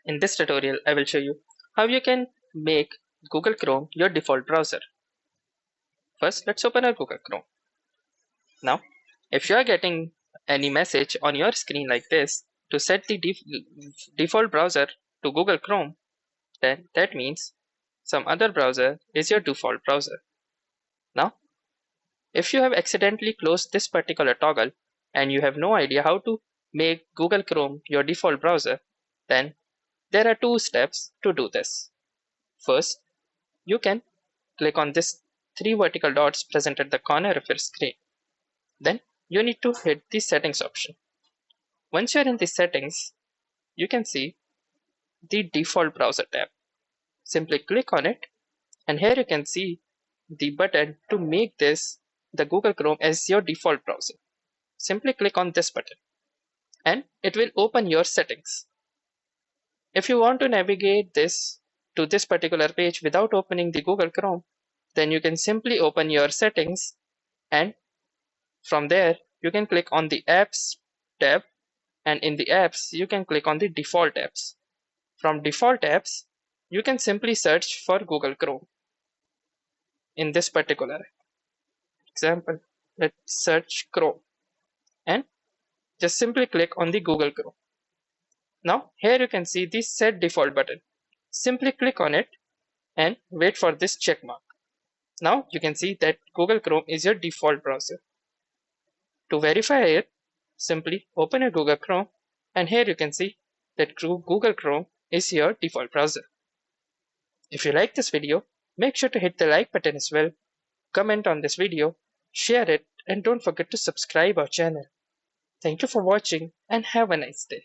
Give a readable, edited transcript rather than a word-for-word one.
In this tutorial, I will show you how you can make Google Chrome your default browser. First, let's open our Google Chrome. Now, if you are getting any message on your screen like this to set the default browser to Google Chrome, then that means some other browser is your default browser. Now, if you have accidentally closed this particular toggle and you have no idea how to make Google Chrome your default browser, then there are two steps to do this. First, you can click on this three vertical dots present at the corner of your screen. Then you need to hit the settings option. Once you're in the settings, you can see the default browser tab. Simply click on it, and here you can see the button to make this the Google Chrome as your default browser. Simply click on this button and it will open your settings. If you want to navigate this to this particular page without opening the Google Chrome, then you can simply open your settings, and from there you can click on the apps tab, and in the apps you can click on the default apps. From default apps you can simply search for Google Chrome. In this particular example, let's search Chrome and just simply click on the Google Chrome. Now here you can see the set default button. Simply click on it and wait for this check mark. Now you can see that Google Chrome is your default browser. To verify it, simply open your Google Chrome, and here you can see that Google Chrome is your default browser. If you like this video, make sure to hit the like button as well, comment on this video, share it, and don't forget to subscribe our channel. Thank you for watching and have a nice day.